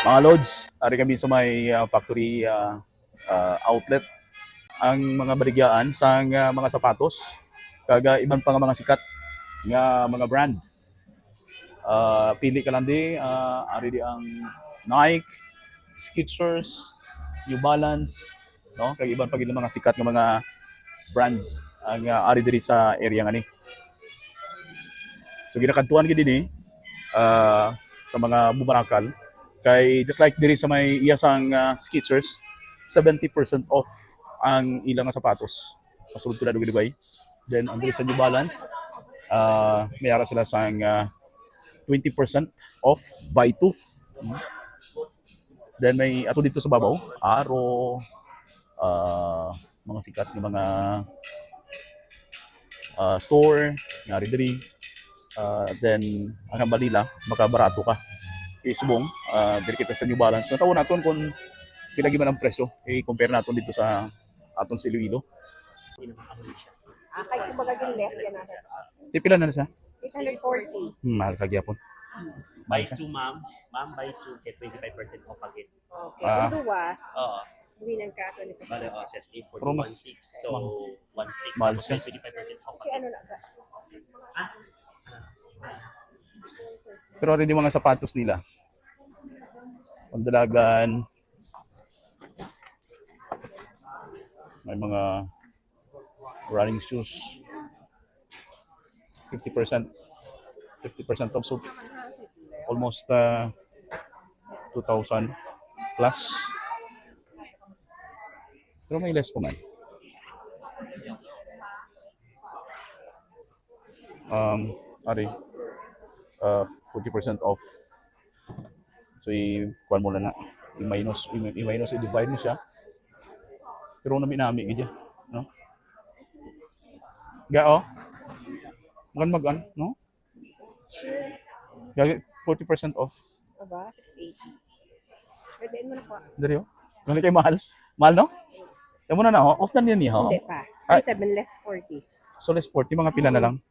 Mga lods, ari kami sa may factory outlet. Ang mga baligyaan sa mga sapatos, kaga iban pa nga mga sikat nga mga brand. Pili ka lang di, ari di ang Nike, Skechers, New Balance, no? Kag iban pa gid mga sikat nga mga brand ang ari diri sa area nga ni. So ginakadtuan gid dinhi sa mga bumarakal kay just like diri sa may iyasang Skechers, 70% off ang ilang nga sapatos. Masulod ko na dugay. Then ang diri sa New Balance, may ara sila sang 20% off buy two. Then may ato dito sa babaw, Aro, mga sikat ng mga store, nga diri. Then ang balila, makabarato ka. Isubong, diri kita sa New Balance. Natawo naton kung pinagi man ang presyo, i-compare naton dito sa aton sa Iloilo. Kay kumbaga yung left yan natin. Di pila na siya? 840. Mahal ka gyapon. Buy two, ma'am. Ma'am, buy two, get 25% off again. Okay. Ah. Kung duwa, Oo. hindi nang kato nito. Bale, says Pero mas 840, 16. So, 16. mahal Tapos siya. may 25% off Kasi again. ano na ba? Pero rin yung mga sapatos nila. Pandalagan. May mga running shoes. 50%. 50% off. So, almost 2,000 plus. Pero may less po man. Ari, 40% off. So, i-kuhan mo na i-minus, i-divide mo siya. Pero nami gidya, no? Gao? Magan, no? Gagi 40% off. Aba, 680. Pwedeen mo na po. Dari oh. Ganun kay mahal. Mahal, no? Tamo na oh. Off na niya niya, oh. Hindi pa. Ah. 37 less 40. So, less 40, mga pila na lang.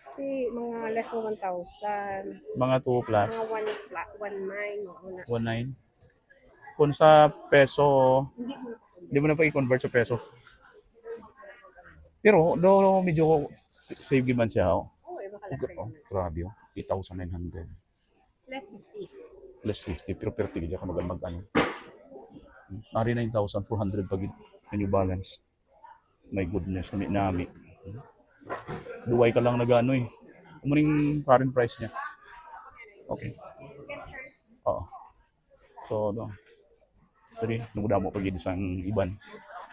Kasi mga less mo 1,000. Mga 2 plus. Mga 1,900. Una. 1.9. Kung sa peso, Hindi mo na po. hindi mo na pa i-convert sa peso. Pero, do medyo save man siya, oh. Oo, makalaki Oh, naman. grabe, oh. 8,900. Less 50. Less 50, pero 30 ka mag-ano. Nari 9,400 pag New Balance. My goodness, nami. Duway ka lang nag-ano eh. Kumuning current price niya. Okay. Oo. So, no. Sorry, namuda mo pag isang iban.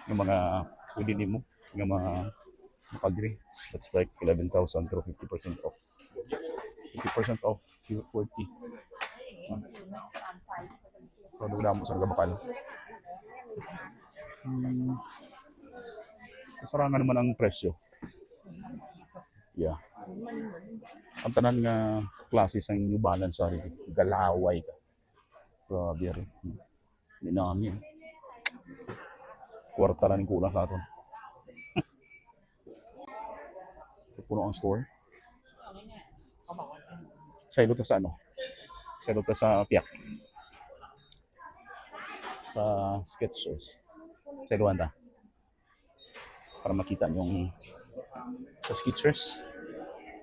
Yung mga pwede mo. Yung mga makagri. That's like 11,000 pero 50% off. 50% off, 40. So, namuda mo sa nagabakal. Kasarangan naman ang presyo. Yeah. Ang tanan nga klase sa New Balance sa galaway ka. Grabe rin. Hindi namin. Kwarta lang yung kulang sa atin. Puno ang store. Sa ilo sa ano? Sa ilo sa Piak. Sa Skechers. Sa iluan ta. Para makita yung sa Skechers.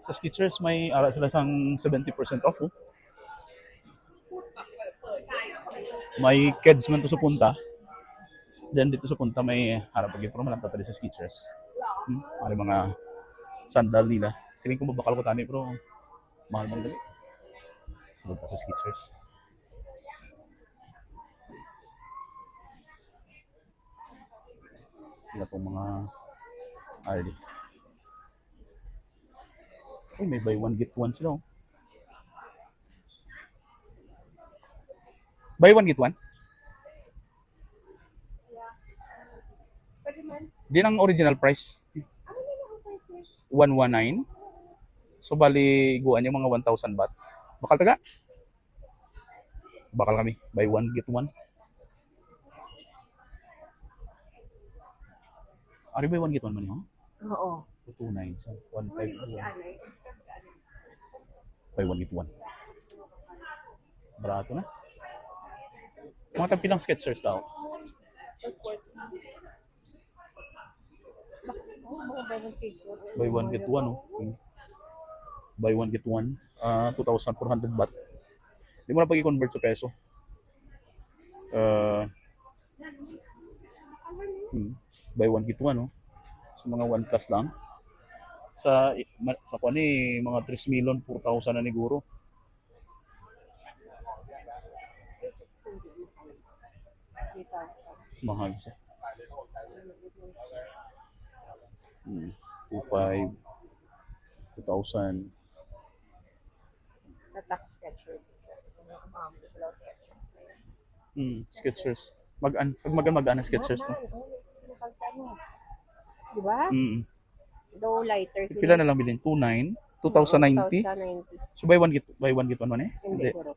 Sa Skechers may ara sila sang 70% off. Oh. May kids man to sa punta. Then dito sa punta may harap pag pero malam tali sa Skechers. May mga sandal nila. Siling ko mabakal ko tani pero mahal man dali. Sa punta sa Skechers. Sila pong mga ID. Ay, may buy one get one sila. Oh. Buy one get one? Pwede man. Di ang original price. 119. So bali guan yung mga 1,000 baht. Bakal taga? Bakal kami. Buy one get one. Ari buy one get one man yun? Oo. 229. So 151. Buy one get one. Barato na. Mga tapilang Skechers daw. Sa sports. Mga bagong cake. Buy one get one, oh. Buy one get one. 2,400 baht. Hindi mo na pag-convert sa peso. Buy one get one, oh. So mga 1 plus lang. Sa kuan ni mga 3 million 4,000 na siguro. Mahal siya. 2,500, 2,000. Tatak Skechers. Skechers. Mag-an Skechers no. Di ba? Though lighter sila. Pila na lang bilhin? 2,900, 2,090. 2,090. So buy one get one man eh? Hindi puro.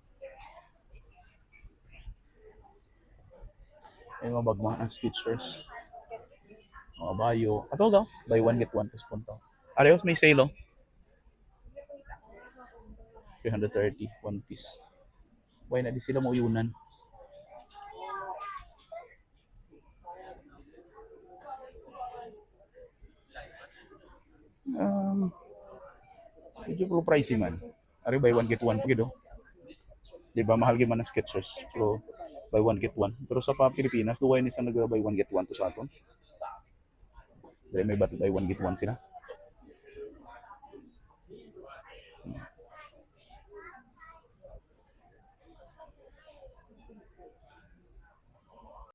Ay mga bagma ang Skechers. Mga bayo. Ato daw, buy one get one tapos punta. Arehos may sale oh. 330, one piece. Why na di sila mo yunan? Medyo pro pricey man. Ari buy one get one pagid oh. Di ba mahal gyud man ang Skechers. So buy one get one. Pero sa Pilipinas, duway ni sa nag buy one get one to sa aton. Dahil may buy one get one sila.